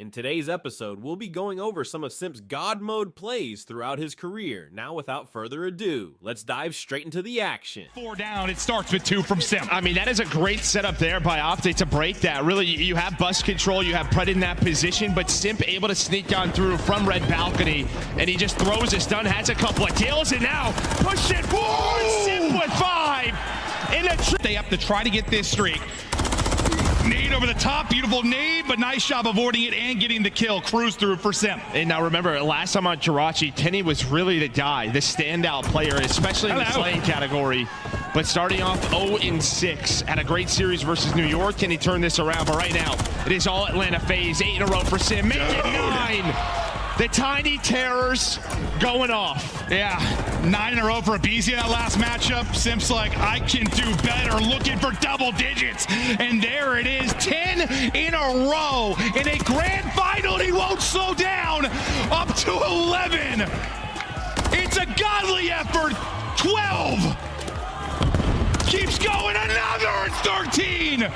In today's episode, we'll be going over some of Simp's God mode plays throughout his career. Now, without further ado, let's dive straight into the action. 4 down, it starts with 2 from Simp. I mean, that is a great setup there by OpTic to break that. Really, you have bus control, you have Pred in that position, but Simp able to sneak on through from red balcony, and he just throws a stun, has a couple of kills, and now push it forward. Simp with 5 in a They have to try to get this streak. Nade over the top, beautiful nade, but nice job avoiding it and getting the kill. Cruise through for Simp. And now remember, last time on Jirachi, Tenny was really the guy, the standout player, especially in the slaying category. But starting off 0-6, had a great series versus New York. Can he turn this around? But right now, it is all Atlanta FaZe. 8 in a row for Simp. Make it 9. The Tiny Terrors going off. Yeah, 9 in a row for Abizi in that last matchup. Simp's like, I can do better, looking for double digits. And there it is, 10 in a row in a grand final. He won't slow down, up to 11. It's a godly effort, 12. Keeps going, another 13.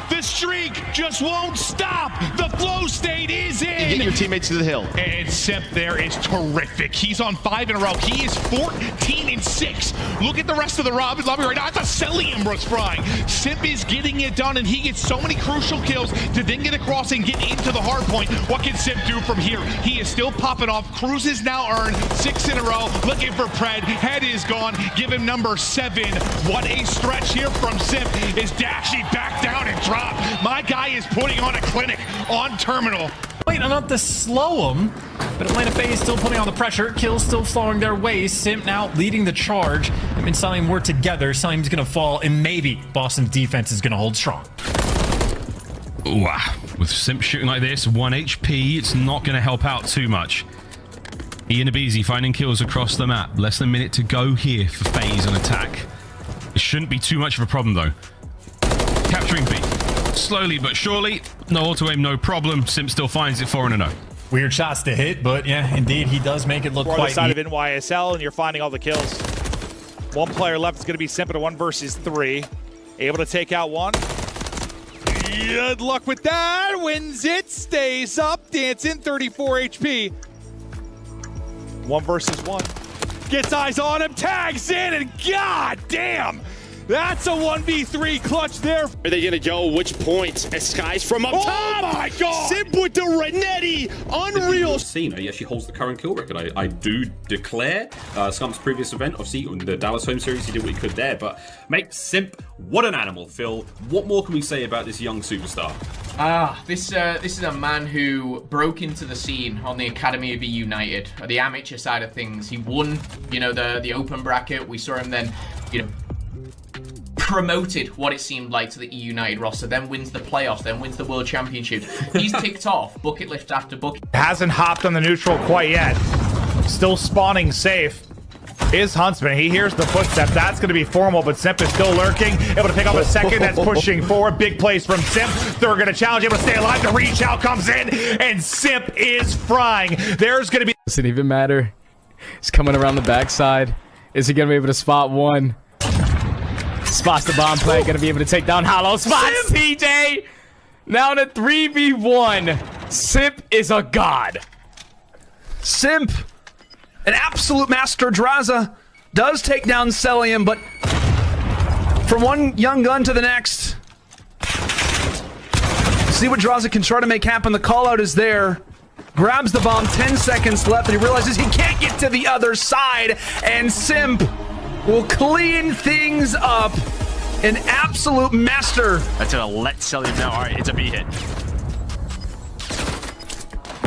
The streak just won't stop. The flow state is in. Get your teammates to the hill. And Simp there is terrific. He's on 5 in a row. He is 14-6. Look at the rest of the lobby right now. I thought Celium was frying. Simp is getting it done, and he gets so many crucial kills to then get across and get into the hard point. What can Simp do from here? He is still popping off. Cruz is now earned 6 in a row. Looking for Pred. Head is gone. Give him number 7. What a stretch here from Simp. Is Dashy back down and drop? My guy is putting on a clinic on terminal. Wait enough to slow him, but Atlanta FaZe still putting on the pressure. Kills still flowing their way. Simp now leading the charge. Him and Salim work together. Salim's gonna fall, and maybe Boston's defense is gonna hold strong. Wow, with Simp shooting like this, 1 HP, it's not going to help out too much. Ian Abizi finding kills across the map. Less than a minute to go here for FaZe on attack. It shouldn't be too much of a problem though. Capturing B. Slowly but surely. No auto-aim, no problem. Simp still finds it 4-0. Weird shots to hit, but yeah, indeed, he does make it look We're on quite the side of NYSL, and you're finding all the kills. 1 player left is going to be Simp at a 1 versus 3. Able to take out 1. Good luck with that. Wins it. Stays up. Dancing. 34 HP. 1 versus 1. Gets eyes on him. Tags in. And god damn. That's a 1v3 clutch there. Are they gonna go? Which point? Skies from up top. Oh my god. Simp with the Renetti. Unreal. Seen, he actually holds the current kill record. I do declare Scump's previous event, obviously in the Dallas home series, he did what he could there. But mate, Simp, what an animal, Phil. What more can we say about this young superstar? This is a man who broke into the scene on the Academy of E United, the amateur side of things. He won, you know, the open bracket. We saw him then, you know, promoted what it seemed like to the E United roster, then wins the playoffs, then wins the World Championship. He's ticked off bucket lift after bucket. Hasn't hopped on the neutral quite yet. Still spawning safe. Is Huntsman. He hears the footsteps. That's going to be formal, but Simp is still lurking. Able to pick up a second. That's pushing forward. Big plays from Simp. They're going to challenge. Able to stay alive. The reach out comes in, and Simp is frying. There's going to be... Does it even matter? He's coming around the backside. Is he going to be able to spot 1? Spots the bomb play, gonna be able to take down Hollow. Spots TJ! Now in a 3v1. Simp is a god. Simp, an absolute master. Draza does take down Celium, but from one young gun to the next. See what Draza can try to make happen. The call out is there. Grabs the bomb, 10 seconds left, and he realizes he can't get to the other side, and Simp will clean things up. An absolute master. That's gonna let Celium know. All right, it's a B hit.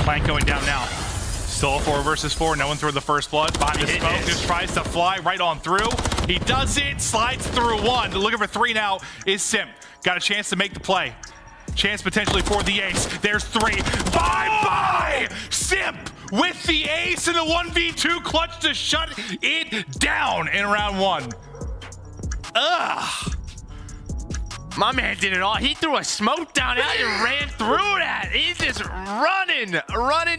Plank going down now. Still a 4 versus 4. No one threw the first blood. By the smoke, just tries to fly right on through. He does it, slides through 1. Looking for 3 now is Simp. Got a chance to make the play. Chance potentially for the ace. There's 3. Bye-bye! Simp with the ace in the 1v2 clutch to shut it down in round 1. Ugh. My man did it all. He threw a smoke down out and ran through that. He's just running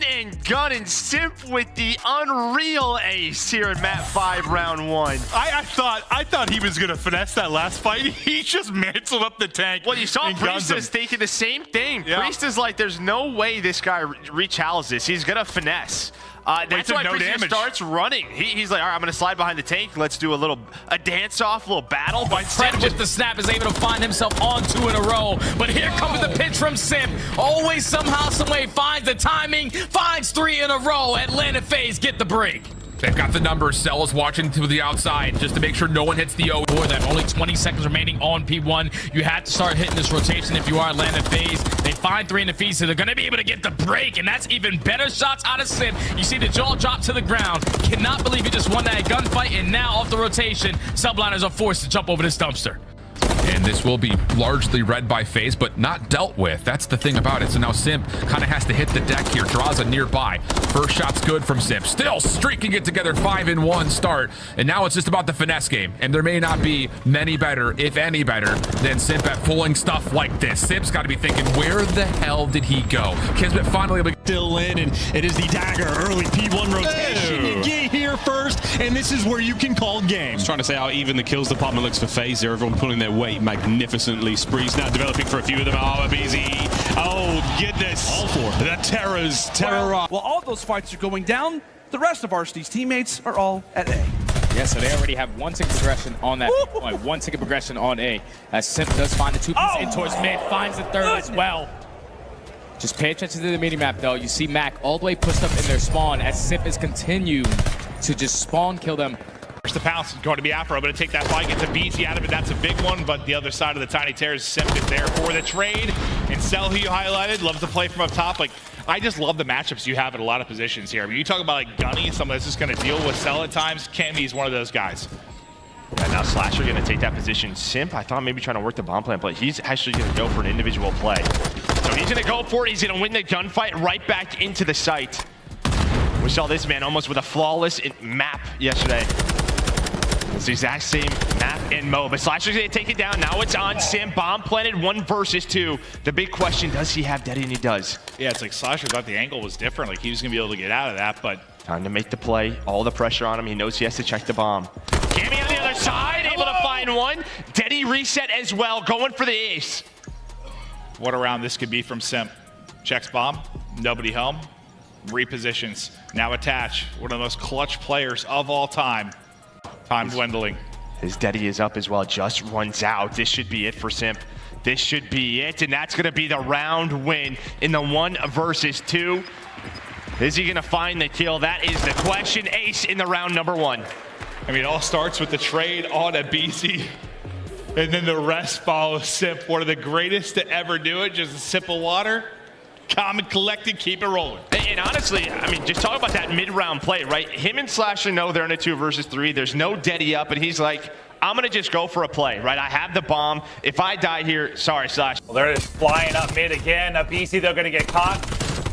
and gunning. Simp with the unreal ace here in map 5, round 1. I thought he was gonna finesse that last fight. He just mantled up the tank. Well, you saw Priestess thinking the same thing. Yeah. Priestess like, there's no way this guy rechallenges this. He's gonna finesse. That's why Priestess starts running. He's like, all right, I'm going to slide behind the tank. Let's do a dance-off, a little battle. But Fred with the snap is able to find himself on 2 in a row. But here comes the pitch from Simp. Always somehow, someway finds the timing, finds 3 in a row. Atlanta FaZe get the break. They've got the numbers. Cell is watching to the outside just to make sure no one hits the O. Boy, that only 20 seconds remaining on P1. You have to start hitting this rotation if you are Atlanta FaZe. They find 3 in the feed, so they're going to be able to get the break, and that's even better shots out of Simp. You see the jaw drop to the ground. Cannot believe he just won that gunfight, and now off the rotation, subliners are forced to jump over this dumpster. And this will be largely read by FaZe, but not dealt with. That's the thing about it. So now Simp kind of has to hit the deck here. Draws a nearby. First shot's good from Simp. Still streaking it together. 5-in-1 start. And now it's just about the finesse game. And there may not be many better, if any better, than Simp at pulling stuff like this. Simp's got to be thinking, where the hell did he go? Kismet finally able to still in, and it is the dagger early P1 rotation. You get here first, and this is where you can call game. I was trying to say how even the kills department looks for FaZe here. Everyone pulling their weight magnificently. Spree's now developing for a few of them. Oh, BZ. Oh, goodness. All 4. The terror. While all those fights are going down, the rest of Varsity's teammates are all at A. Yeah, so they already have 1 ticket progression on that point. 1 ticket progression on A. As Simp does find the 2-piece in towards mid, finds the 3rd as well. Just pay attention to the mini-map, though. You see Mac all the way pushed up in their spawn as Simp is continuing to just spawn kill them. The pounce is going to be Afro, but to take that fight, gets a BC out of it. That's a big one, but the other side of the Tiny Terrors, Simp is there for the trade. And Cell, who you highlighted, loves to play from up top. Like, I just love the matchups you have at a lot of positions here. I mean, you talk about like Gunny, someone that's just going to deal with Cell at times. Cammy's one of those guys. Yeah, now Slasher going to take that position. Simp, I thought maybe trying to work the bomb plant, but he's actually going to go for an individual play. So he's going to go for it. He's going to win the gunfight right back into the site. We saw this man almost with a flawless map yesterday. It's the exact same map and mode, but Slasher's going to take it down. Now it's on Simp. Bomb planted 1 versus 2. The big question, does he have Daddy? And he does. Yeah, it's like Slasher thought the angle was different. Like he was going to be able to get out of that, but... Time to make the play. All the pressure on him. He knows he has to check the bomb. Cammy on the other side, able to find 1. Daddy reset as well, going for the ace. What a round this could be from Simp. Checks bomb, nobody home, repositions, now attach. One of the most clutch players of all time. Time dwindling. His Daddy is up as well, just runs out. This should be it for Simp. This should be it, and that's gonna be the round win in the 1 versus 2. Is he gonna find the kill? That is the question. Ace in the round number 1. I mean, it all starts with the trade on a BC, and then the rest follows Simp. One of the greatest to ever do it, just a sip of water, calm and collected, keep it rolling. And honestly, I mean, just talk about that mid-round play, right? Him and Slasher know they're in a 2 versus 3. There's no Daddy up, and he's like, I'm gonna just go for a play, right? I have the bomb. If I die here, sorry, Slash. Well, they're just flying up mid again. A BC, they're gonna get caught.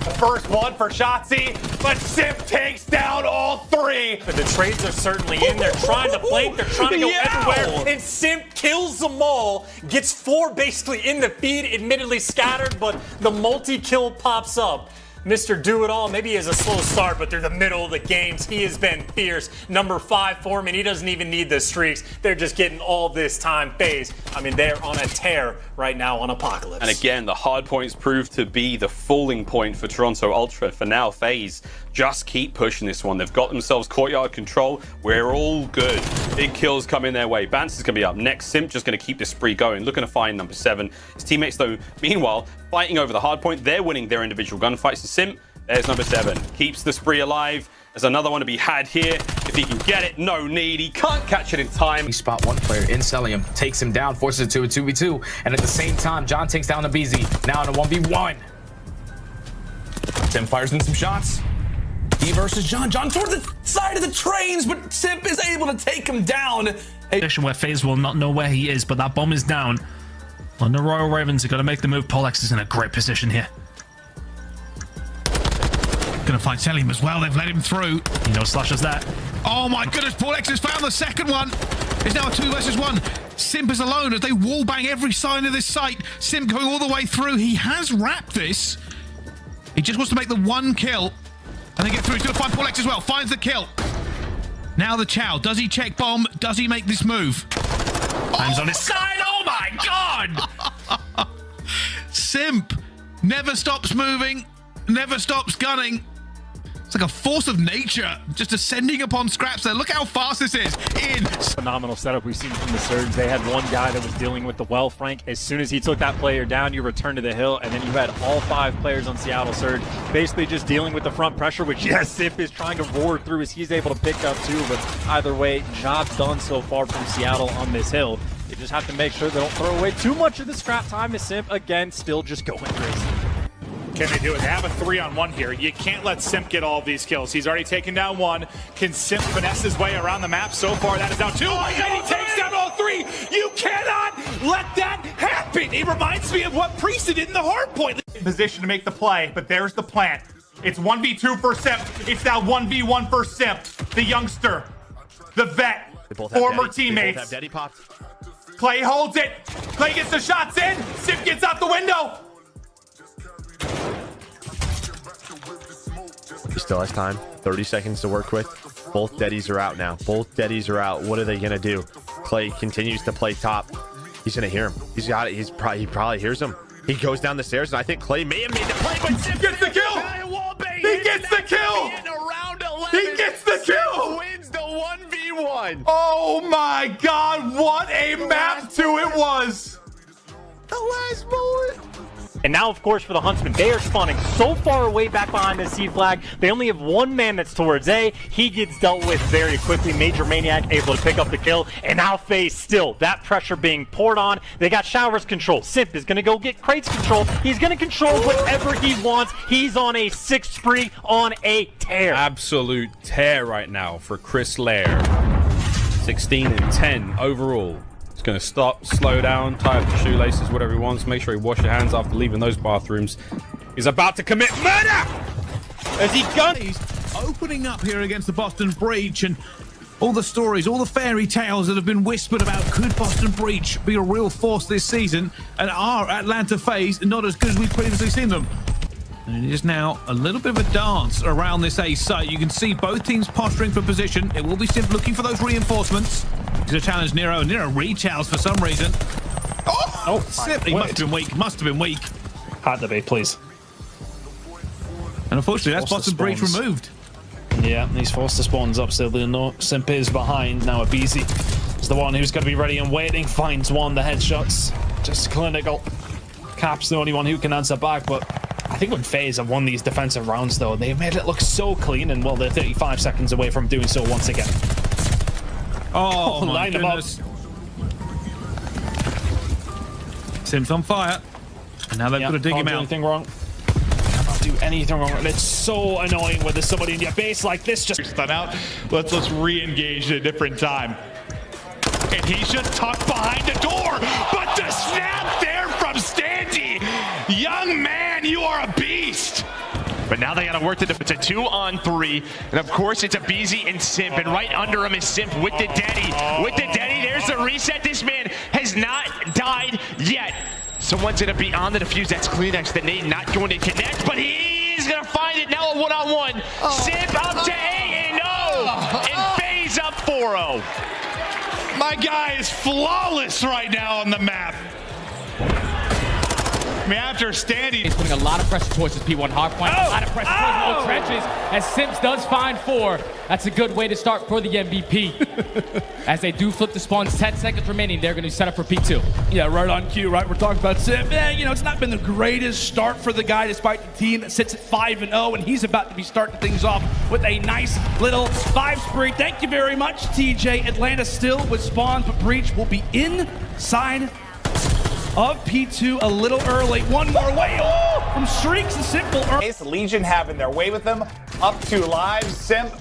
The first one for Shotzi, but Simp takes down all 3. But the trades are certainly in. They're trying to flank. They're trying to go everywhere. And Simp kills them all. Gets 4 basically in the feed. Admittedly scattered, but the multi-kill pops up. Mr. Do-It-All, maybe he has a slow start, but they're the middle of the games. He has been fierce. Number 5 for him, and he doesn't even need the streaks. They're just getting all this time FaZe. I mean, they're on a tear right now on Apocalypse. And again, the hard points proved to be the falling point for Toronto Ultra. For now, FaZe just keep pushing this one. They've got themselves courtyard control. We're all good. Big kills coming their way. Bance is going to be up next. Simp just going to keep this spree going. Looking to find number 7. His teammates, though, meanwhile, fighting over the hard point. They're winning their individual gunfights. Simp, there's number 7. Keeps the spree alive. There's another one to be had here. If he can get it, no need. He can't catch it in time. We spot 1 player in Celium, takes him down, forces it to a 2v2. And at the same time, John takes down the BZ. Now in a 1v1. Simp fires in some shots. He versus John. John towards the side of the trains, but Simp is able to take him down. Position where FaZe will not know where he is, but that bomb is down. On the Royal Ravens, are going to make the move. Polex is in a great position here. Going to find Selim as well. They've let him through. You know, Slasher's that. Oh my goodness, Polex has found the second one. It's now a 2 versus 1. Simp is alone as they wallbang every side of this site. Simp going all the way through. He has wrapped this. He just wants to make the one kill and then get through. He's going to find Paulex as well. Finds the kill. Now the Chow. Does he check bomb? Does he make this move? Time's on his side. Oh my god! Simp never stops moving, never stops gunning. It's like a force of nature just ascending upon scraps there. Look how fast this is. In. Phenomenal setup we've seen from the Surge. They had one guy that was dealing with the well, Frank. As soon as he took that player down, you return to the hill, and then you had all 5 players on Seattle Surge basically just dealing with the front pressure, which, yes, Simp is trying to roar through as he's able to pick up too. But either way, job done so far from Seattle on this hill. They just have to make sure they don't throw away too much of the scrap time as Simp, again, still just going crazy. Can they do it? They have a 3-on-1 here. You can't let Simp get all of these kills. He's already taken down 1. Can Simp finesse his way around the map? So far, that is down 2. And he takes down all 3. You cannot let that happen. It reminds me of what Priest did in the hard point. In position to make the play, but there's the plant. It's 1v2 for Simp. It's now 1v1 for Simp. The youngster, the vet, former teammates. Clay holds it. Clay gets the shots in. Simp gets out the window. He still has time. 30 seconds to work with. Both deadies are out now. Both deadies are out. What are they going to do? Clay continues to play top. He's going to hear him. He's got it. He probably hears him. He goes down the stairs, and I think Clay may have made the play, but Simp gets the kill. He gets the kill. He gets the kill. Wins the 1v1. Oh my God, what a map 2 it was. The last bullet. And now, of course, for the Huntsmen, they are spawning so far away back behind the C flag. They only have 1 man that's towards A. He gets dealt with very quickly. Major Maniac able to pick up the kill. And now FaZe still, that pressure being poured on. They got Showers control. Simp is going to go get Crates control. He's going to control whatever he wants. He's on a 6 spree, on a tear. Absolute tear right now for Chris Lair. 16 and 10 overall. He's going to stop, slow down, tie up the shoelaces, whatever he wants. Make sure he washes your hands after leaving those bathrooms. He's about to commit murder! As he guns. He's opening up here against the Boston Breach, and all the stories, all the fairy tales that have been whispered about could Boston Breach be a real force this season, and are Atlanta FaZe not as good as we've previously seen them. And it is now a little bit of a dance around this A site. You can see both teams posturing for position. It will be Simp looking for those reinforcements. He's going to challenge Nero. Nero rechows for some reason. Oh, Simp. He must have been weak. Must have been weak. Had to be, please. And unfortunately, that's Boston Breach removed. Yeah, these forced spawns up still. No, Simp is behind now. Abizi is the one who's going to be ready and waiting. Finds one. The headshots just clinical. Cap's the only one who can answer back, but I think when FaZe have won these defensive rounds, though, they've made it look so clean, and well, they're 35 seconds away from doing so once again. Oh, my line goodness. Simp's on fire, and now they've got to dig him out. Anything wrong? Cannot do anything wrong. And it's so annoying when there's somebody in your base like this. Just stun out. Let's re-engage at a different time. And he's just tucked behind the door, but the snap there from Standy. Young man, you are a beast. But now they got to work to it's a 2-on-3, and of course it's a BZ and Simp, and right under him is Simp with the Daddy. With the Daddy, there's the reset. This man has not died yet. Someone's gonna be on the defuse. That's Kleenex. The nade not going to connect, but he's gonna find it now. A 1-on-1. Simp up to 8-0, and FaZe up 4-0. My guy is flawless right now on the map. I mean, after Standy. He's putting a lot of pressure towards his P1 hardpoint, a lot of pressure towards low trenches, as Simps does find 4. That's a good way to start for the MVP. As they do flip the spawns, 10 seconds remaining, they're going to set up for P2. Yeah, right on cue, right? We're talking about Simp. You know, it's not been the greatest start for the guy, despite the team that sits at 5-0, and he's about to be starting things off with a nice little 5 spree. Thank you very much, TJ. Atlanta still with spawns, but Breach will be inside of P2 a little early. One more way from Streaks and Simple. Legion having their way with them. Up 2 lives. Simp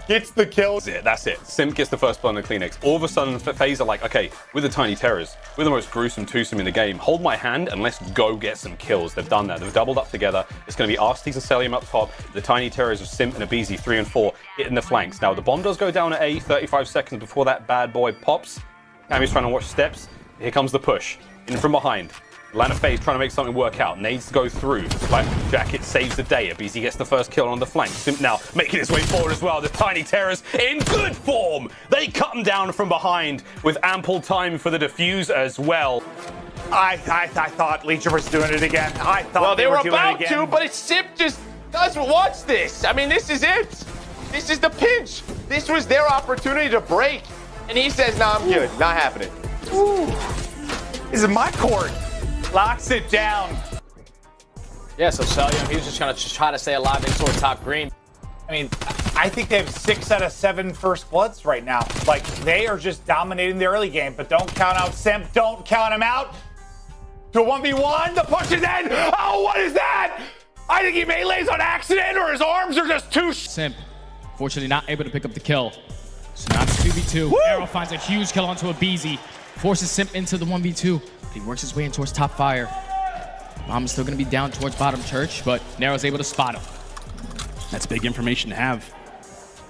gets the kill. That's it. Simp gets the first blood on the Kleenex. All of a sudden, FaZe are like, okay, we're the Tiny Terrors. We're the most gruesome twosome in the game. Hold my hand and let's go get some kills. They've done that. They've doubled up together. It's going to be Arctic and Celium up top. The Tiny Terrors of Simp and Abizi 3 and 4 hitting the flanks. Now, the bomb does go down at A, 35 seconds before that bad boy pops. Now he's trying to watch steps. Here comes the push. In from behind. Atlanta FaZe trying to make something work out. Nades to go through. Like Jacket saves the day. BZ gets the first kill on the flank. Simp now making his way forward as well. The Tiny Terrors in good form. They cut him down from behind with ample time for the defuse as well. I thought Leecher was doing it again. I thought well, they were doing about it again. to, but it's Simp just doesn't watch this. I mean, this is it. This is the pinch. This was their opportunity to break. And he says, nah, I'm good. Not happening. Ooh. This is my court. Locks it down. Yeah, so Celium, he was just trying to try to stay alive in toward top green. I mean, I think they have 6 out of 7 first bloods right now. Like, they are just dominating the early game, but don't count out Simp. Don't count him out. To 1v1, the push is in. Oh, what is that? I think he melees on accident, or his arms are just too... Simp, fortunately not able to pick up the kill. So now it's 2v2. Arrow finds a huge kill onto a BZ. Forces Simp into the 1v2. He works his way in towards top fire. Bomb is still going to be down towards bottom church, but Nero's able to spot him. That's big information to have.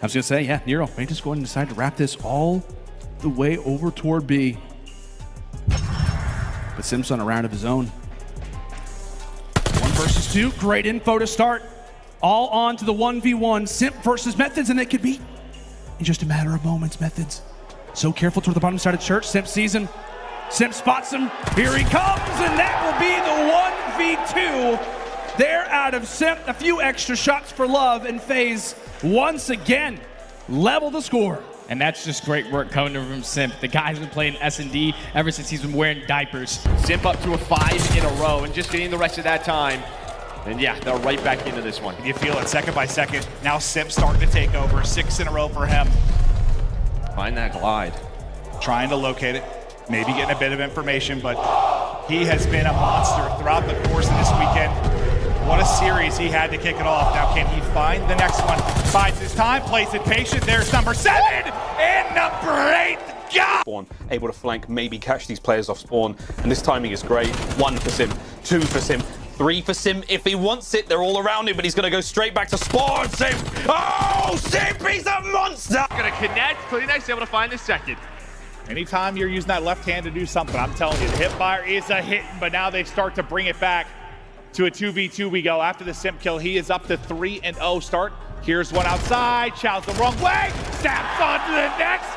I was going to say, yeah, Nero may just go ahead and decide to wrap this all the way over toward B. But Simp's on a round of his own. 1 versus 2. Great info to start. All on to the 1v1. Simp versus Methods, and it could be in just a matter of moments. Methods so careful toward the bottom side of church. Simp sees him. Simp spots him. Here he comes, and that will be the 1v2. They're out of Simp. A few extra shots for love, and FaZe once again level the score. And that's just great work coming from Simp. The guy's been playing S&D ever since he's been wearing diapers. Simp up to a 5 in a row and just getting the rest of that time. And yeah, they're right back into this one. You feel it second by second. Now Simp starting to take over. 6 in a row for him. Find that glide. Trying to locate it. Maybe getting a bit of information, but he has been a monster throughout the course of this weekend. What a series he had to kick it off. Now can he find the next one? Bides his time, plays it patient. There's number 7 and number 8. God! Spawn, able to flank, maybe catch these players off spawn, and this timing is great. 1 for Simp, 2 for Simp, 3 for Simp. If he wants it, they're all around him, but he's going to go straight back to spawn. Simp! Oh, Simp, he's a monster! Gonna connect, Kleenex able to find the second. Anytime you're using that left hand to do something, I'm telling you, the hip fire is a hit, but now they start to bring it back to a 2v2 we go. After the Simp kill, he is up to 3-0 start. Here's one outside, Chow's the wrong way, snaps onto the next,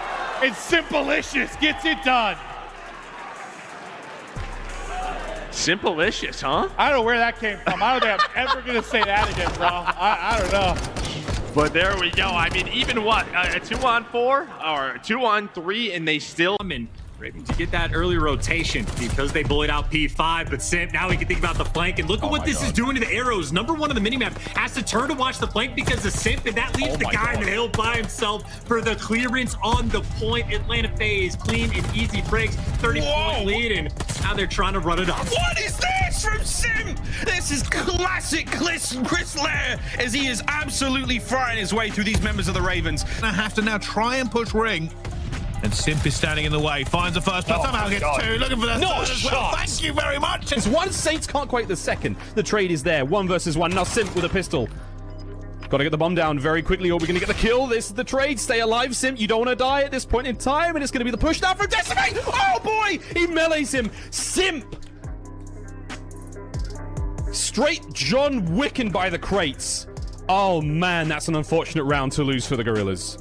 and Simpalicious gets it done. Simpalicious, huh? I don't know where that came from. I don't think I'm ever going to say that again, bro. I don't know. But there we go. I mean, even what, a 2-on-4 or a 2-on-3, and they still come in. To get that early rotation because they bullied out P5, but Simp, now we can think about the flank, and look at what this is doing to the arrows. Number 1 on the minimap has to turn to watch the flank because of Simp, and that leaves the guy in the hill by himself for the clearance on the point. Atlanta FaZe, clean and easy breaks, 30-point lead, and now they're trying to run it up. What is this from Simp? This is classic Chris Lair, as he is absolutely frying his way through these members of the Ravens. I have to now try and push ring. And Simp is standing in the way, finds the first, but somehow gets 2, looking for the third as well. Thank you very much. It's 1, Saints can't quite the second. The trade is there, 1 versus 1. Now Simp with a pistol. Got to get the bomb down very quickly, or we're going to get the kill. This is the trade. Stay alive, Simp. You don't want to die at this point in time, and it's going to be the push now from Decimate. Oh boy, he melees him. Simp. Straight John Wicken by the crates. Oh man, that's an unfortunate round to lose for the Gorillas.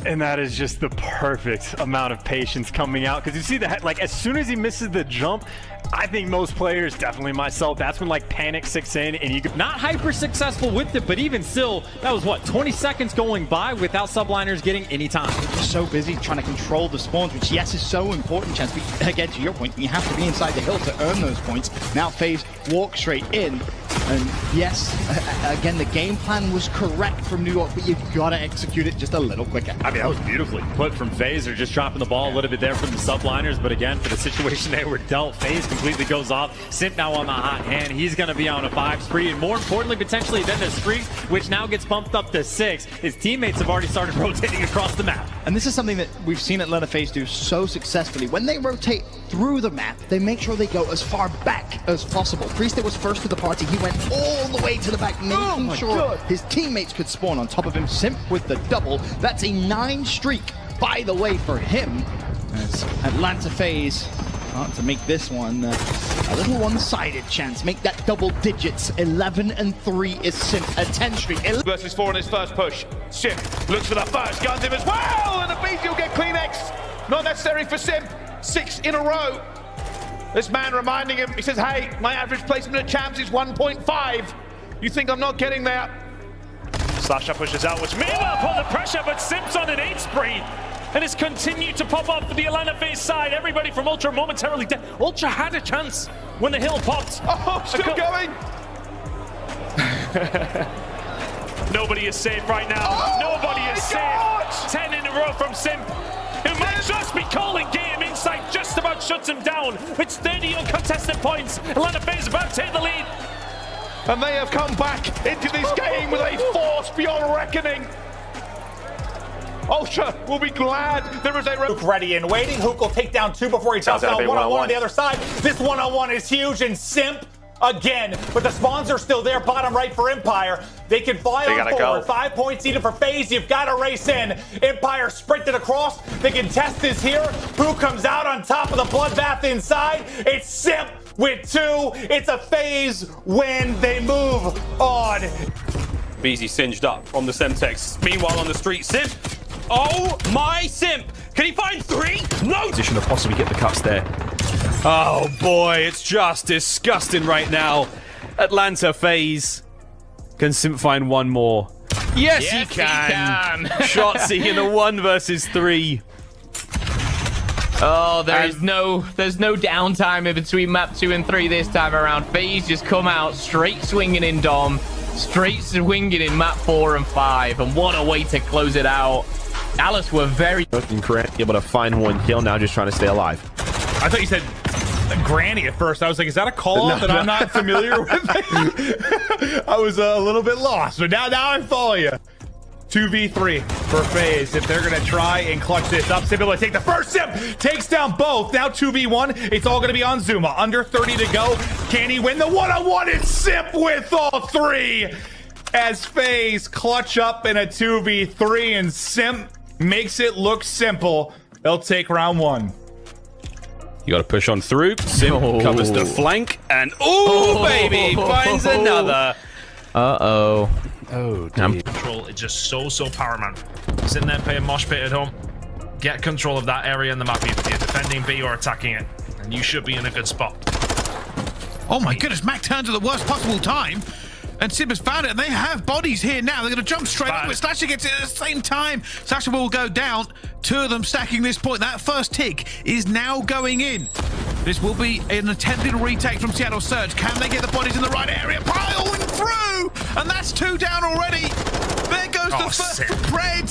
And that is just the perfect amount of patience coming out, because you see that, like, as soon as he misses the jump, I think most players, definitely myself, that's when like panic sits in, and you could not hyper successful with it, but even still, that was what, 20 seconds going by without subliners getting any time. So busy trying to control the spawns, which yes is so important, Chance. But again, to your point, you have to be inside the hill to earn those points. Now FaZe walk straight in, and yes, again, the game plan was correct from New York, but you've got to execute it just a little quicker. I mean, that was beautifully put from FaZe. They're just dropping the ball a little bit there from the subliners, but again, for the situation they were dealt, FaZe completely goes off. Simp now on the hot hand. He's going to be on a 5 spree, and more importantly, potentially, then the streak, which now gets bumped up to 6. His teammates have already started rotating across the map. And this is something that we've seen Atlanta FaZe do so successfully. When they rotate through the map, they make sure they go as far back as possible. Priest was first to the party. He went all the way to the back, making sure his teammates could spawn on top of him. Simp with the double. That's a 9 streak, by the way, for him. As Atlanta FaZe start to make this one a little one-sided chance. Make that double digits. 11-3 is Simp. A 10 streak. Versus 4 on his first push. Simp looks for the first, guns him as well, and the BZ will get clean X. Not necessary for Simp. 6 in a row. This man reminding him, he says, hey, my average placement at champs is 1.5. You think I'm not getting there? Slasher pushes out, which may well put the pressure, but Simp's on an 8 spree. And it's continued to pop up for the Atlanta FaZe side. Everybody from Ultra momentarily dead. Ultra had a chance when the hill popped. Oh, still going. Nobody is safe right now. Oh, Nobody is safe. 10 in a row from Simp. It might just be calling game. Insight just about shuts him down. It's 30 uncontested points. Atlanta FaZe about to take the lead. And they have come back into this game with a force beyond reckoning. Ultra will be glad there is a Hook ready and waiting. Hook will take down 2 before he drops down one-on-one on the other side. This one-on-one is huge, and Simp again, but the spawns are still there, bottom right for Empire. They can fly on forward. 5 points needed for FaZe. You've got to race in. Empire sprinted across. They can test this here. Who comes out on top of the bloodbath inside? It's Simp with 2. It's a FaZe win. They move on. BZ singed up from the Semtex. Meanwhile on the street, Simp. Oh my Simp! Can he find 3? No! Position to possibly get the cuts there. Oh boy, it's just disgusting right now. Atlanta FaZe. Can Simp find one more? Yes, he can. Shotzzy in a 1 versus 3. Oh, there's no downtime in between map 2 and 3 this time around. FaZe just come out straight swinging in Dom, straight swinging in map 4 and 5, and what a way to close it out. Dallas were very able to find 1 kill, now just trying to stay alive. I thought you said Granny at first. I was like, is that a call that I'm not familiar with? I was a little bit lost, but now I follow you. 2v3 for FaZe. If they're going to try and clutch this up, Simp will take the first. Simp takes down both. Now 2v1. It's all going to be on Zuma. Under 30 to go. Can he win the one-on-one? It's Simp with all 3. As FaZe clutch up in a 2v3, and Simp makes it look simple. They'll take round 1. You got to push on through. Simp covers the flank, and oh baby, finds another. Uh-oh. Oh, damn. Control is just so paramount. Sitting there playing mosh pit at home. Get control of that area in the map, either you're defending B or attacking it, and you should be in a good spot. Oh my goodness, Mac turns at the worst possible time. And Simp has found it, and they have bodies here now. They're going to jump straight up, but Slasher gets it at the same time. Slasher will go down. 2 of them stacking this point. That first tick is now going in. This will be an attempted retake from Seattle Surge. Can they get the bodies in the right area? Piling through! And that's 2 down already. There goes the first bread.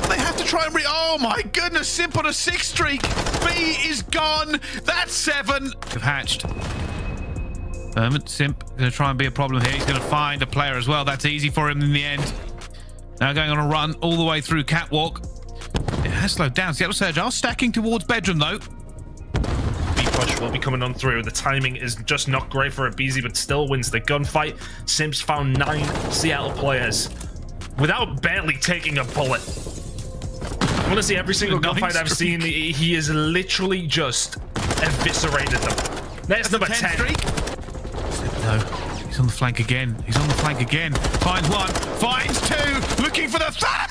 They have to try and oh my goodness, Simp on a 6 streak. B is gone. That's 7. Have hatched. Simp going to try and be a problem here. He's going to find a player as well. That's easy for him in the end. Now going on a run all the way through Catwalk. It has slowed down. Seattle Surge are stacking towards Bedroom though. B push will be coming on through. The timing is just not great for a BZ, but still wins the gunfight. Simp's found 9 Seattle players without barely taking a bullet. I want to see every single gunfight I've seen. He has literally just eviscerated them. That's number 10. Streak. No, he's on the flank again. He's on the flank again. Finds 1, finds 2, looking for the third.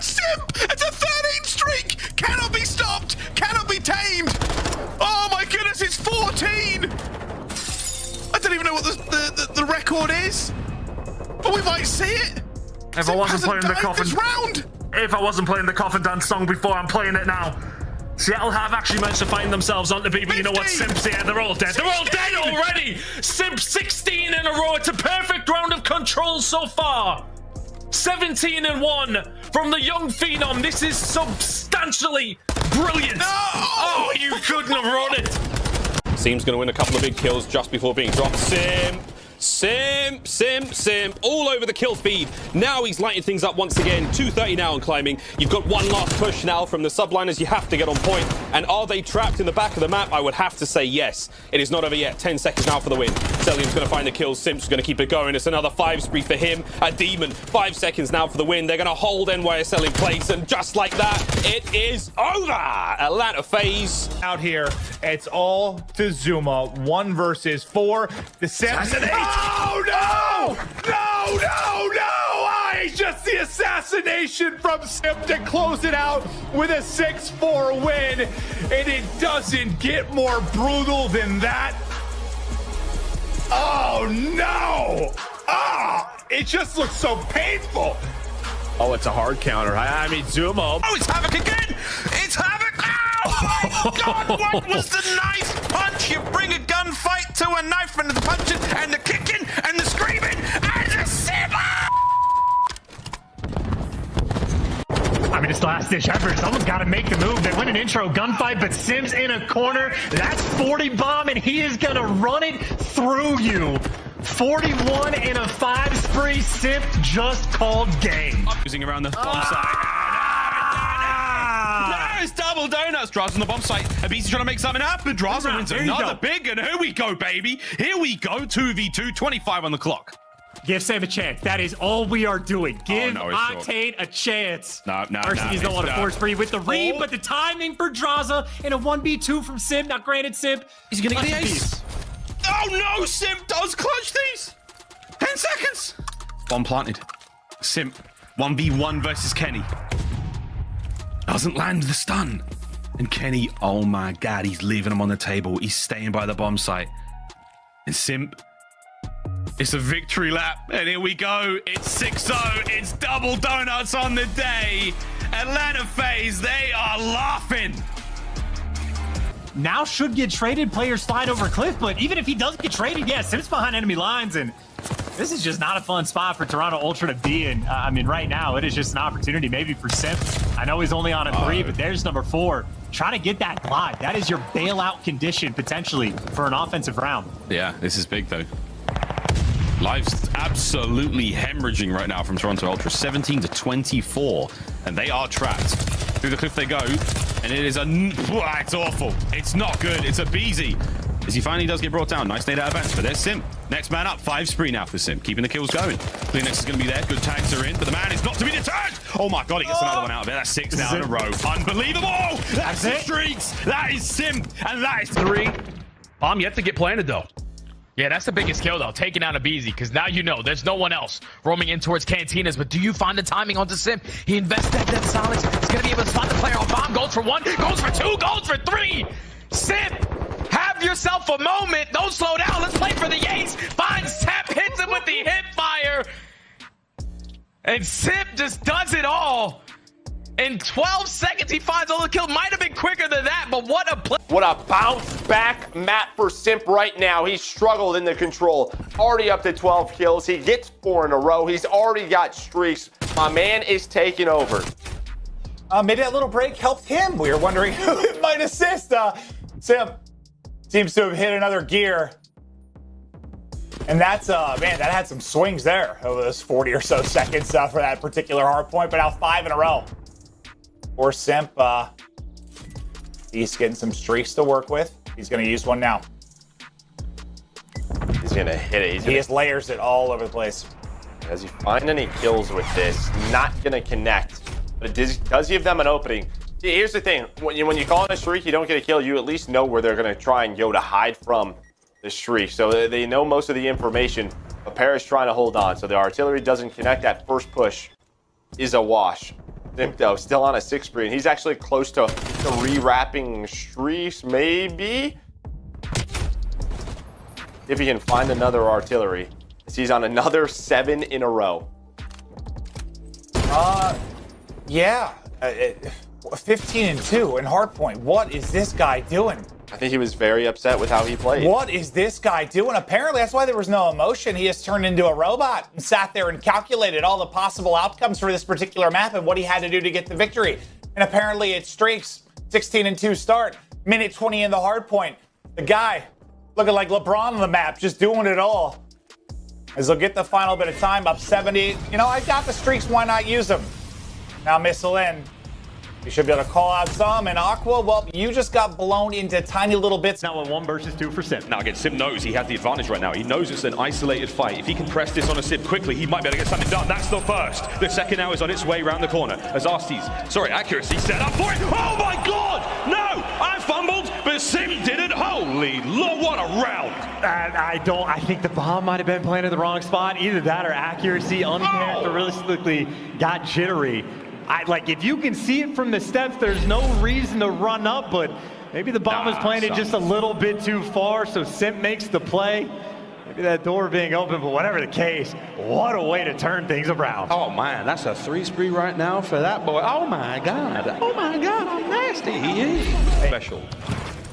Simp! It's a 13 streak! Cannot be stopped! Cannot be tamed! Oh my goodness, it's 14! I don't even know what the record is, but we might see it. If I wasn't playing the coffin round. If I wasn't playing the coffin dance song before, I'm playing it now. Seattle have actually managed to find themselves onto B, but you know what? Simp's here. They're all dead. 16. They're all dead already! Simp 16 in a row. It's a perfect round of control so far. 17-1 from the young phenom. This is substantially brilliant. No! Oh, you couldn't have run it. Sim's going to win a couple of big kills just before being dropped. Simp Simp, Simp, Simp, all over the kill feed. Now he's lighting things up once again. 230 now on climbing. You've got one last push now from the subliners. You have to get on point. And are they trapped in the back of the map? I would have to say yes. It is not over yet. 10 seconds now for the win. Cellium's going to find the kills. Simp's going to keep it going. It's another 5 spree for him. A demon. 5 seconds now for the win. They're going to hold NYSL in place. And just like that, it is over. Atlanta FaZe. Out here, it's all to Zuma. 1 versus 4. The Simp. Oh, no! No, no, no! I just the assassination from Simp to close it out with a 6-4 win. And it doesn't get more brutal than that. Oh, no! Ah! It just looks so painful. Oh, it's a hard counter. I mean, Zuma. Oh, it's Havoc again! It's Havoc! Oh my God, what was the knife punch? You bring a gunfight to a knife and the punching and the kicking and the screaming and the simmer! I mean, it's the last ditch effort. Someone's got to make the move. They win an intro gunfight, but Sim's in a corner. That's 40 bomb, and he is going to run it through you. 41 in a 5 spree. Simp just called game. Using around the bomb site. No, it's double donuts. Draws on the bomb site. Abizi's trying to make something happen. Draws wins another big, and here we go, baby. Here we go. 2v2, 25 on the clock. Give Sam a chance. That is all we are doing. Give Octane a chance. No. He's don't want to force free with the read, but the timing for Draza in a 1v2 from Simp. Now, granted, Simp. He's going to get the ace. Oh, no. Simp does clutch these. 10 seconds. Bomb planted. Simp 1v1 versus Kenny. Doesn't land the stun. And Kenny, oh my God, he's leaving him on the table. He's staying by the bomb site. And Simp, it's a victory lap. And here we go. It's 6-0. It's double donuts on the day. Atlanta FaZe, they are laughing. Now should get traded. Players slide over cliff, but even if he doesn't get traded, yeah, Simp's behind enemy lines, and this is just not a fun spot for Toronto Ultra to be in. I mean, right now, it is just an opportunity maybe for Simp. I know he's only on a 3, but there's number 4. Trying to get that live. That is your bailout condition, potentially, for an offensive round. Yeah, this is big, though. Live's absolutely hemorrhaging right now from Toronto Ultra. 17-24, and they are trapped. Through the cliff they go, and it is it's awful. It's not good. It's a Beezy. As he finally does get brought down. Nice nade out of bounds, but there's Simp. Next man up. 5 spree now for Simp. Keeping the kills going. Kleenex is going to be there. Good tags are in, but the man is not to be deterred. Oh my God, he gets another one out of it. That's 6 now in a row. Unbelievable. That's the streaks. That is Simp, and that is 3. Bomb yet to get planted, though. Yeah, that's the biggest kill, though, taking out a Beezy, because now you know there's no one else roaming in towards Cantinas. But do you find the timing onto Simp? He invests that Dead Sonics. He's going to be able to spot the player on bomb. Goes for 1, goes for 2, goes for 3. Simp, have yourself a moment. Don't slow down. Let's play for the ace. Finds Tap, hits him with the hip fire. And Simp just does it all. In 12 seconds, he finds all the kills. Might have been quicker than that, but what a play. What a bounce back map for Simp right now. He struggled in the control. Already up to 12 kills. He gets 4 in a row. He's already got streaks. My man is taking over. Maybe that little break helped him. We were wondering who it might assist. Simp seems to have hit another gear. And that's, man, that had some swings there over those 40 or so seconds for that particular hard point. But now 5 in a row. Or Simp, he's getting some streaks to work with. He's going to use one now. He's going to hit it. He just layers it all over the place. Does he find any kills with this? Not going to connect. But it does give them an opening. See, here's the thing. When you call in a streak, you don't get a kill. You at least know where they're going to try and go to hide from the streak. So they know most of the information. But Paris trying to hold on. So the artillery doesn't connect. That first push is a wash. Simp, though, still on a 6 spree, and he's actually close to re-wrapping streaks, maybe? If he can find another artillery. He's on another 7 in a row. Yeah. 15-2 in hardpoint. What is this guy doing? I think he was very upset with how he played. What is this guy doing? Apparently, that's why there was no emotion. He has turned into a robot and sat there and calculated all the possible outcomes for this particular map and what he had to do to get the victory. And apparently, it streaks. 16-2 start. Minute 20 in the hard point. The guy looking like LeBron on the map, just doing it all. as they'll get the final bit of time, up 70. You know, I got the streaks, why not use them? Now missile in. You should be able to call out some, and Aqua, well, you just got blown into tiny little bits. Now a 1 versus 2 for Simp. Now again, Simp knows he has the advantage right now. He knows it's an isolated fight. If he can press this on a Simp quickly, he might be able to get something done. That's the first. The second now is on its way around the corner. As Accuracy set up for it. Oh my God! No! I fumbled, but Simp didn't. Holy Lord, what a round! I think the bomb might have been planted in the wrong spot. Either that or Accuracy uncharacteristically got jittery. If you can see it from the steps, there's no reason to run up, but maybe the bomb was planted just a little bit too far, so Simp makes the play. Maybe that door being open, but whatever the case, what a way to turn things around. Oh man, that's a 3 spree right now for that boy. Oh my God, how nasty he is. Special.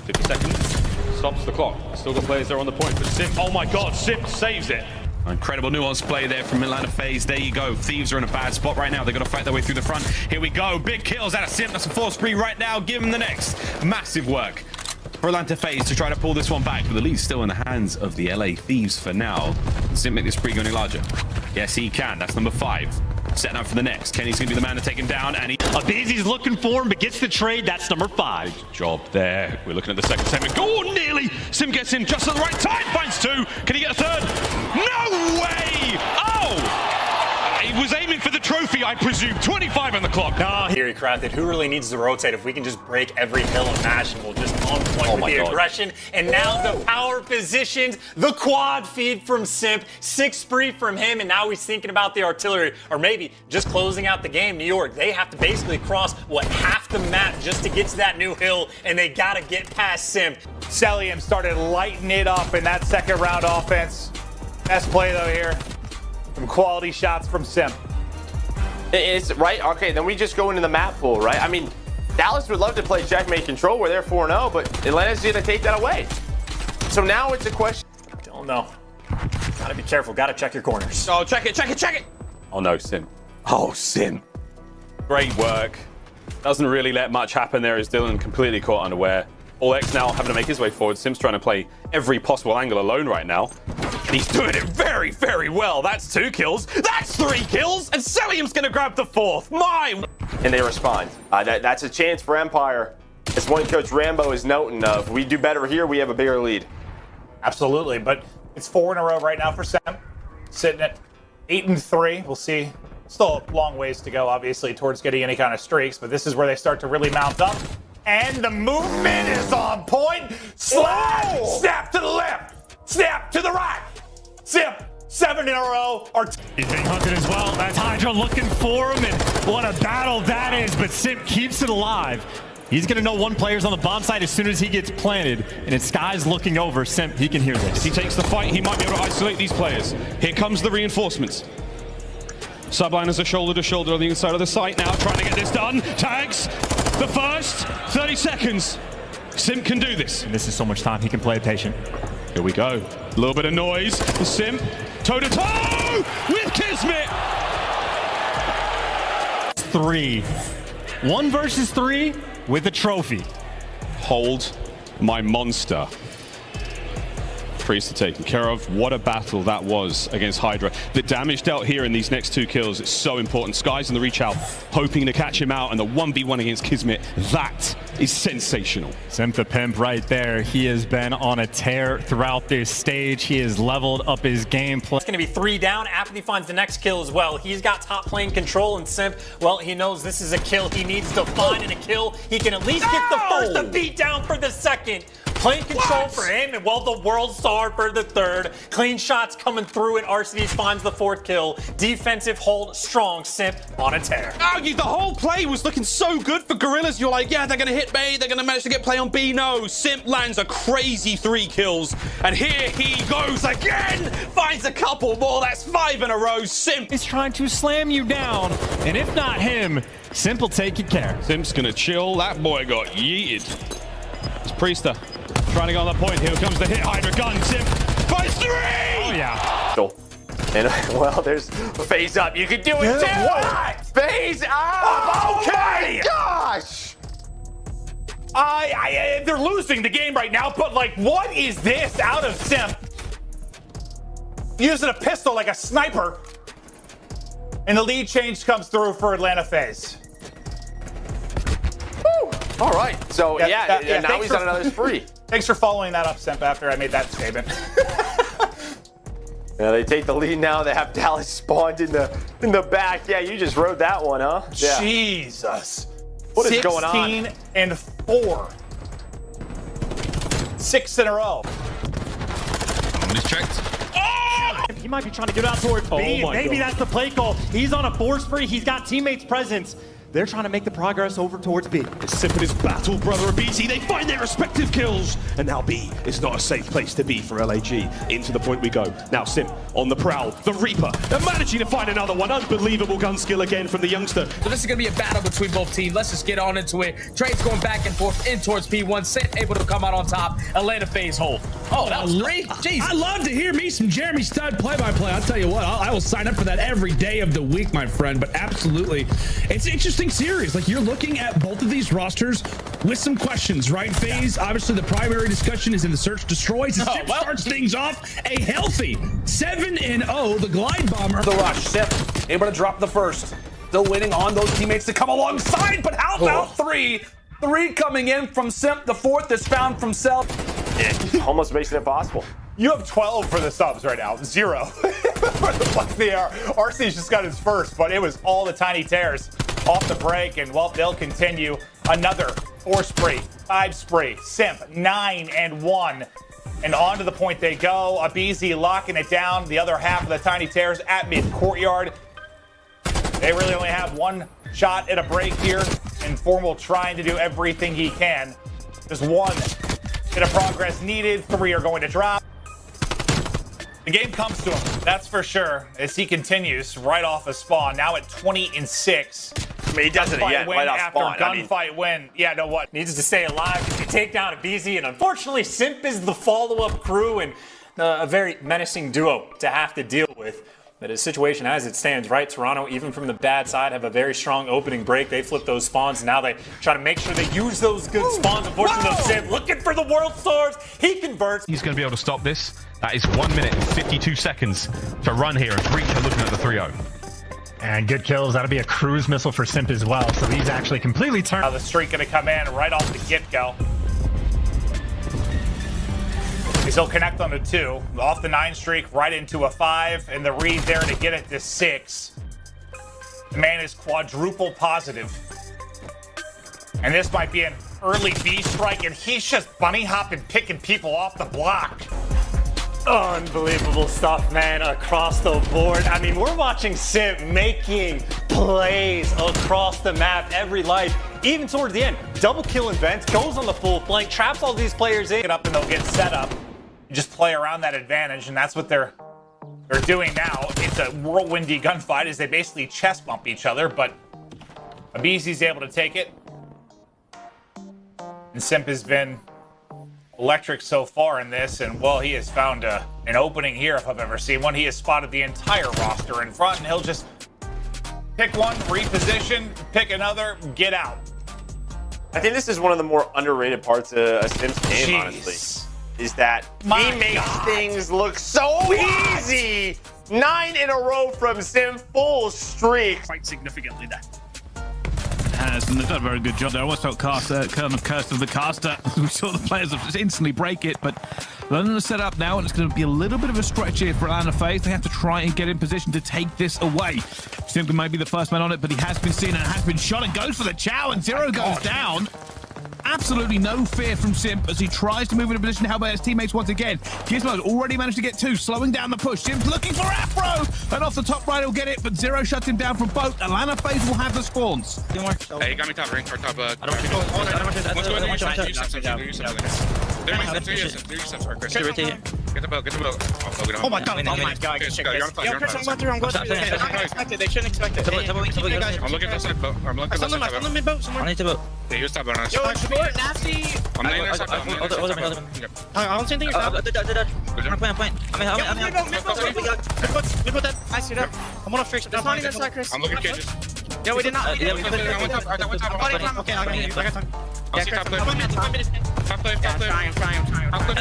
50 seconds, stops the clock. Still got players there on the point, but Simp, oh my God, Simp saves it. Incredible nuance play there from Atlanta FaZe. There you go. Thieves are in a bad spot right now. They're going to fight their way through the front. Here we go. Big kills out of Simp. That's a 4 spree right now. Give him the next. Massive work for Atlanta FaZe to try to pull this one back. But the lead's still in the hands of the LA Thieves for now. Can Simp make this spree go any larger? Yes, he can. That's number 5. Setting up for the next. Kenny's going to be the man to take him down. And Abizi's looking for him, but gets the trade. That's number 5. Good job there. We're looking at the second segment. Oh, nearly. Simp gets in just at the right time. Finds 2. Can he get a third? No way! Oh! He was aiming for the trophy, I presume. 25 on the clock. No, here he crafted. Who really needs to rotate if we can just break every hill and mash and we'll just on point with the aggression. And now the power positions, the quad feed from Simp, 6 spree from him, and now he's thinking about the artillery, or maybe just closing out the game. New York, they have to basically cross, half the map just to get to that new hill, and they gotta get past Simp. Celium started lighting it up in that second round offense. Best play though here. Some quality shots from Simp. It's right. Okay, then we just go into the map pool, right? I mean, Dallas would love to play checkmate control where they're 4-0, but Atlanta's going to take that away. So now it's a question. Don't know. Gotta be careful. Gotta check your corners. Oh, check it. Oh no, Simp. Oh, Simp. Great work. Doesn't really let much happen there as Dylan completely caught unaware. All X now having to make his way forward. Simp's trying to play every possible angle alone right now. And he's doing it very, very well. That's 2 kills. That's 3 kills. And Celium's going to grab the 4th. And they respond. That's a chance for Empire. As one coach Rambo is noting of, we do better here, we have a bigger lead. Absolutely, but it's 4 in a row right now for Simp. Sitting at 8-3. We'll see. Still a long ways to go, obviously, towards getting any kind of streaks, but this is where they start to really mount up. And the movement is on point. Slap! Snap to the left. Snap to the right. Simp. 7 in a row. He's being hunted as well. That's Hydra looking for him, and what a battle that is, but Simp keeps it alive. He's going to know one player's on the bomb site as soon as he gets planted, and it's Sky's looking over. Simp, he can hear this. If he takes the fight, he might be able to isolate these players. Here comes the reinforcements. Subliners are shoulder to shoulder on the inside of the site now, trying to get this done. Tags the first 30 seconds. Simp can do this. And this is so much time. He can play it patient. Here we go. A little bit of noise for Simp. Toe-to-toe with Kismet. 3. 1 versus 3 with a trophy. Hold my monster. Priest taken care of. What a battle that was against Hydra. The damage dealt here in these next 2 kills is so important. Sky's in the reach out, hoping to catch him out, and the 1v1 against Kismet, that is sensational. Simp the Pimp right there. He has been on a tear throughout this stage. He has leveled up his gameplay. It's going to be 3 down. Apathy finds the next kill as well. He's got top lane control, and Simp, well, he knows this is a kill he needs to find, and a kill he can at least get the first, the beat down for the second. Plane control for him, and well, the world star for the 3rd. Clean shots coming through, and RCDs finds the 4th kill. Defensive hold strong. Simp on a tear. Oh, the whole play was looking so good for Gorillas. You're like, yeah, they're going to hit B. They're going to manage to get play on B. No, Simp lands a crazy 3 kills. And here he goes again. Finds a couple more. That's 5 in a row. Simp is trying to slam you down. And if not him, Simp will take good care. Simp's going to chill. That boy got yeeted. It's Priester trying to go on that point. Here comes the hit. Hydra gun. Simp finds 3. Oh, yeah. And well, there's FaZe up. You can do it too. What? FaZe up. Oh, okay. Gosh. They're losing the game right now, but like, what is this out of Simp? using a pistol like a sniper. And the lead change comes through for Atlanta FaZe. Woo. All right. So, yeah now he's on another spree. Thanks for following that up, Simp, after I made that statement. Yeah, they take the lead now. They have Dallas spawned in the back. Yeah, you just rode that one, huh? Yeah. Jesus. What is going on? 16 and 4. 6 in a row. Someone is checked. He might be trying to get out towards B. Maybe that's the play call. He's on a 4 spree. He's got teammates' presence. They're trying to make the progress over towards B. Simp and his battle brother BZ, they find their respective kills. And now B is not a safe place to be for LAG. Into the point we go. Now Simp on the prowl. The Reaper. They're managing to find another one. Unbelievable gun skill again from the youngster. So this is going to be a battle between both teams. Let's just get on into it. Trades going back and forth in towards P1. Simp able to come out on top. Atlanta FaZe hold. Oh, that was great. Jeez. I love to hear me some Jeremy Stud play-by-play. I'll tell you what, I will sign up for that every day of the week, my friend. But absolutely, it's an interesting series. Like, you're looking at both of these rosters with some questions, right? FaZe, obviously the primary discussion is in the search destroys. Simp starts things off a healthy 7-0. The glide bomber. The rush. Simp able to drop the first. Still waiting on those teammates to come alongside. But how about 3? 3 coming in from Simp. The 4th is found from Cell. Yeah, almost makes it impossible. You have 12 for the subs right now. 0 for the fuck they are. RC's just got his first, but it was all the tiny tears off the break, and well, they'll continue another 4 spree, 5 spree. Simp 9 and 1, and on to the point they go. Abizi locking it down. The other half of the tiny tears at mid courtyard. They really only have one shot at a break here. Informal trying to do everything he can. Just 1 bit of progress needed. 3 are going to drop. The game comes to him, that's for sure, as he continues right off of spawn. Now at 20 and 6. I mean, he does it again right off spawn. Gunfight win. Yeah, no what? Needs to stay alive to take down a BZ, and unfortunately, Simp is the follow-up crew and a very menacing duo to have to deal with. But his situation as it stands, right? Toronto, even from the bad side, have a very strong opening break. They flip those spawns. Now they try to make sure they use those good spawns. Unfortunately, Simp looking for the world stars. He converts. He's going to be able to stop this. That is 1 minute and 52 seconds to run here. And Breach are looking at the 3-0. And good kills. That'll be a cruise missile for Simp as well. So he's actually completely turned. Now the streak going to come in right off the get-go. He'll connect on the 2. Off the 9 streak, right into a 5. And the read there to get it to 6. The man is quadruple positive. And this might be an early B strike, and he's just bunny hopping, picking people off the block. Unbelievable stuff, man, across the board. I mean, we're watching Simp making plays across the map, every life, even towards the end. Double kill and vent, goes on the full flank, traps all these players in. Get up and they'll get set up. You just play around that advantage, and that's what they're doing now. It's a whirlwindy gunfight as they basically chest bump each other, but Abizi's able to take it. And Simp has been electric so far in this, and well, he has found an opening here if I've ever seen one. He has spotted the entire roster in front, and he'll just pick one, reposition, pick another, get out. I think this is one of the more underrated parts of Simp's game, honestly. Is that he makes things look so easy. 9 in a row from Simp, full streak. Quite significantly there. Has, and they've done a very good job there. I always felt kind of cursed of the caster. We saw the players instantly break it, but learning to set up now, and it's going to be a little bit of a stretch here for Atlanta FaZe. They have to try and get in position to take this away. Simp might be the first man on it, but he has been seen and has been shot and goes for the chow, and Zero goes down. Absolutely no fear from Simp as he tries to move in a position to help out his teammates once again. Gizmo's already managed to get 2, slowing down the push. Simp's looking for Afro, and off the top right he'll get it, but Zero shuts him down from both. Atlanta FaZe will have the spawns. Hey, you got me top ring, or top. I don't Get the boat, get the boat. Oh my god, Chris, I'm going through, they shouldn't expect it. I'm looking for side boat. I'm looking for side boat. I'm on the boat somewhere. I need to boat. Yeah, you're stop on us. Yo, nasty. I'm laying inside boat. I don't see anything. I'm we put that. I see that. I'm gonna fix it. I'm looking cages. Yeah, we did not. I went top. Okay, I got you. I'll see top there. Top cliff, top cliff. I'm trying. Top cliff,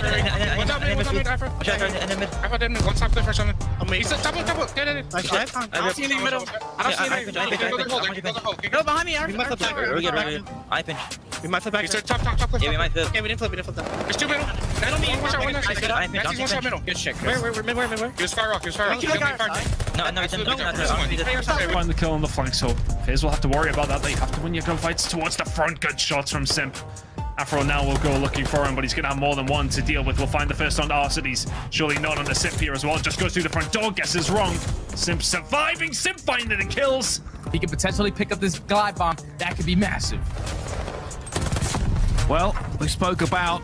what's up, mid, Afro? Afro didn't, one top cliff or something. He's a double. Get it. I don't see any middle. I don't see any. Go behind me, Afro. We might flip back. I pinch. We might flip back. He's top cliff. Yeah, we might flip. Yeah, we didn't flip that. There's two middle. I don't need one shot. That's one shot middle. Good shit. Where? He was far rock. No, he's not. Find the kill on the flank, so FaZe will have to worry about that. They have to win your gunfights towards the front. Good shots from Simp. Afro now will go looking for him, but he's going to have more than one to deal with. We'll find the first on Arcides. Surely not on the Simp here as well. Just goes through the front door. Guesses wrong. Simp surviving. Simp finding the kills. He could potentially pick up this glide bomb. That could be massive. Well, we spoke about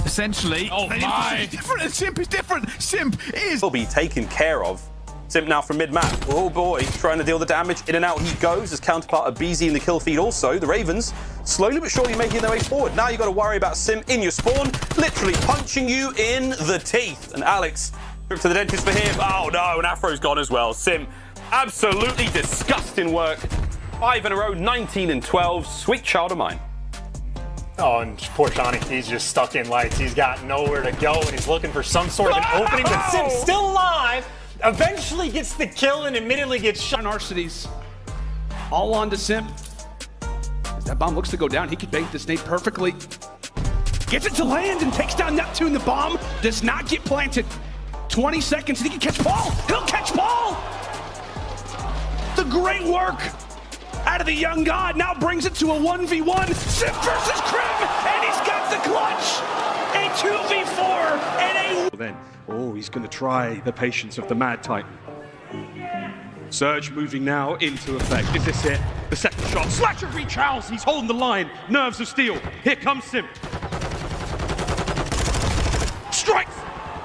essentially. Oh my! Different. Simp is different. Simp is. Will be taken care of. Simp now from mid-map. Oh boy, trying to deal the damage. In and out he goes. His counterpart of BZ in the kill feed also. The Ravens slowly but surely making their way forward. Now you've got to worry about Simp in your spawn, literally punching you in the teeth. And Alex, trip to the dentist for him. Oh no, and Afro's gone as well. Simp, absolutely disgusting work. 5 in a row, 19 and 12. Sweet child of mine. Oh, and poor Shawnee, he's just stuck in lights. He's got nowhere to go, and he's looking for some sort of an opening, but Simp's still alive. Eventually gets the kill and admittedly gets shot. Arcides. All on to Simp. As that bomb looks to go down, he could bait this nade perfectly. Gets it to land and takes down Neptune. The bomb does not get planted. 20 seconds and he can catch Paul. He'll catch Paul. The great work out of the young god now brings it to a 1v1. Simp versus Krim, and he's got the clutch. A 2v4 and a... Then, oh, he's going to try the patience of the Mad Titan. Surge moving now into effect. Is this it? The second shot. Slasher reach Charles. He's holding the line. Nerves of steel. Here comes Simp. Strikes.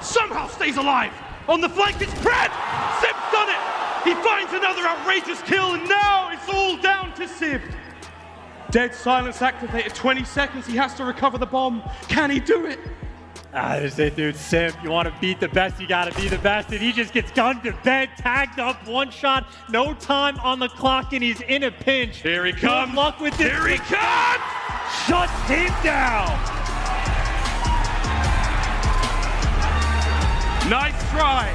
Somehow stays alive. On the flank, it's Brad. Simp's done it. He finds another outrageous kill, and now it's all down to Simp. Dead silence activated. 20 seconds. He has to recover the bomb. Can he do it? That's it, dude. Simp, you want to beat the best, you got to be the best. And he just gets gunned to bed, tagged up, one shot, no time on the clock, and he's in a pinch. Here he comes. Good luck with this. Here he comes. Shuts him down. Nice try.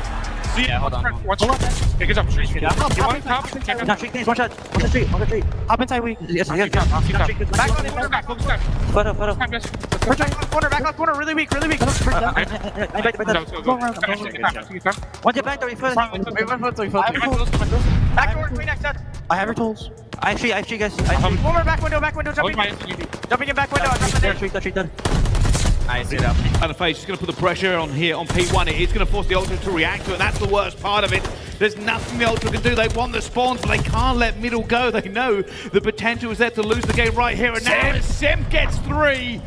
Yeah, hold on. Watch out. Pick it up. Street. You want top? One shot. On the street. Hop inside, we. Yes. Back on the corner, back. Focus back. Put up. Back left corner, really weak. One get back, 30 foot. Back door, green X. I have your tools. I actually, guys. One more back window, jumping in back window. Street done. I see that. And the FaZe is going to put the pressure on here on P1. It is going to force the Ultra to react to it. That's the worst part of it. There's nothing the Ultra can do. They want the spawns, but they can't let middle go. They know the potential is there to lose the game right here and now. Simp gets 3.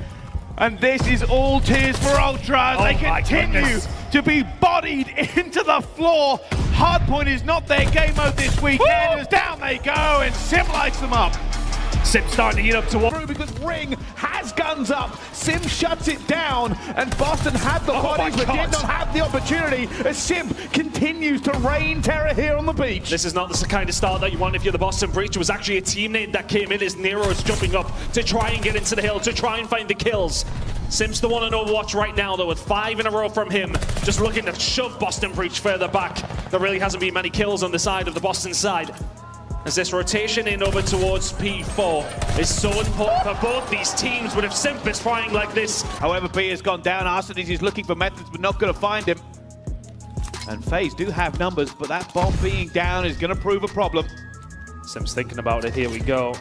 And this is all tears for Ultra. They continue to be bodied into the floor. Hardpoint is not their game mode this weekend. As down they go, and Simp lights them up. Simp starting to get up to one because Ring has guns up. Simp shuts it down, and Boston had the bodies but did not have the opportunity as Simp continues to rain terror here on the beach. This is not the kind of start that you want if you're the Boston Breach. It was actually a teammate that came in as Nero is jumping up to try and get into the hill, to try and find the kills. Simp's the one on Overwatch right now, though, with 5 in a row from him, just looking to shove Boston Breach further back. There really hasn't been many kills on the side of the Boston side. As this rotation in over towards P4 is so important for both these teams, but if Simp is flying like this... However, B has gone down. Arcides is looking for methods, but not going to find him. And FaZe do have numbers, but that bomb being down is going to prove a problem. Simp's thinking about it. Here we go.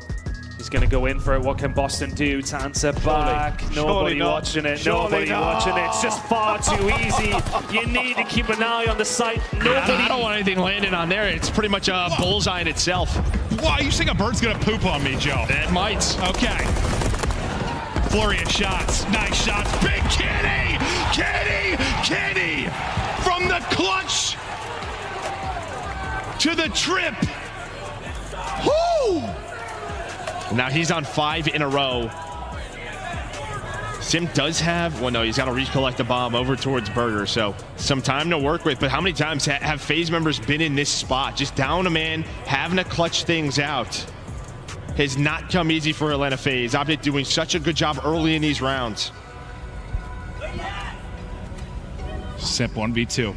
He's going to go in for it. What can Boston do to answer back? Nobody watching it. Nobody watching it. It's just far too easy. You need to keep an eye on the site. Nobody. I don't want anything landing on there. It's pretty much a bullseye in itself. Why? You think a bird's going to poop on me, Joe? It might. Okay. Flurry of shots. Nice shots. Big Kenny! Kenny! From the clutch to the trip. Whoo! Now he's on 5 in a row. Simp does have, well, no, he's got to recollect the bomb over towards Burger, so some time to work with. But how many times have FaZe members been in this spot? Just down a man, having to clutch things out. Has not come easy for Atlanta FaZe. OpTic doing such a good job early in these rounds. Simp 1v2.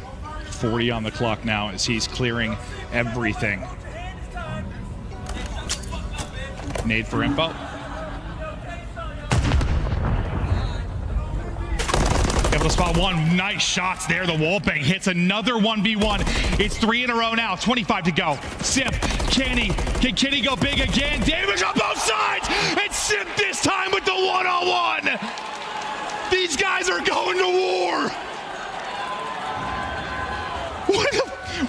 40 on the clock now as he's clearing everything. Nade for info. Able to spot one. Nice shots there. The wall bang hits another 1v1. It's 3 in a row now. 25 to go. Simp, Kenny. Can Kenny go big again? Damage on both sides. And Simp this time with the one-on-one. These guys are going to war.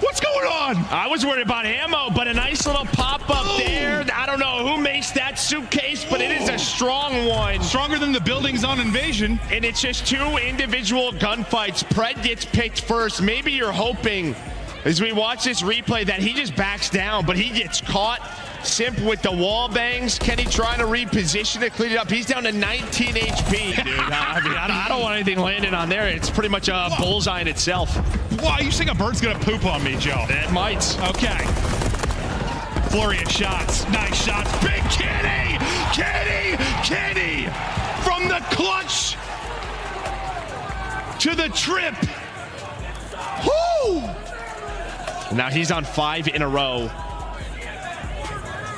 What's going on? I was worried about ammo, but a nice little pop-up there. I don't know who makes that suitcase, but it is a strong one. Stronger than the buildings on Invasion. And it's just 2 individual gunfights. Pred gets picked first. Maybe you're hoping, as we watch this replay, that he just backs down, but he gets caught. Simp with the wall bangs. Kenny trying to reposition it, clean it up. He's down to 19 HP. Dude, I don't want anything landing on there. It's pretty much a bullseye in itself. Why, you think a bird's gonna poop on me, Joe? It might. Okay. Flurry of shots. Nice shots. Big Kenny! Kenny! From the clutch to the trip. Woo! Now he's on 5 in a row.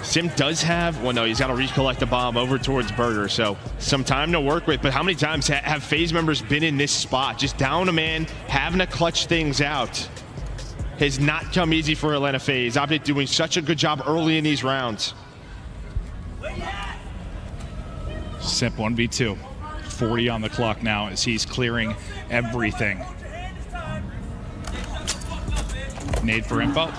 Simp does have, well, no, he's got to recollect the bomb over towards Burger, so some time to work with. But how many times have FaZe members been in this spot? Just down a man, having to clutch things out. Has not come easy for Atlanta FaZe. OpTic doing such a good job early in these rounds. Simp 1v2. 40 on the clock now as he's clearing everything. Nade for info.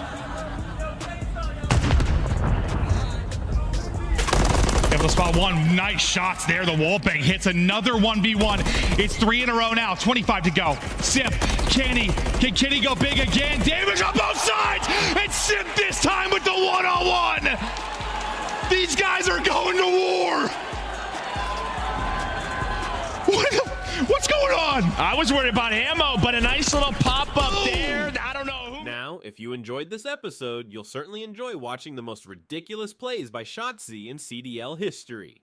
Able to spot one. Nice shots there. The wall bang hits another 1v1. It's 3 in a row now. 25 to go. Simp, Kenny. Can Kenny go big again? Damage on both sides. And Simp this time with the one-on-one. These guys are going to war. What's going on? I was worried about ammo, but a nice little pop-up there. I don't know who. Now, if you enjoyed this episode, you'll certainly enjoy watching the most ridiculous plays by Shotzzy in CDL history.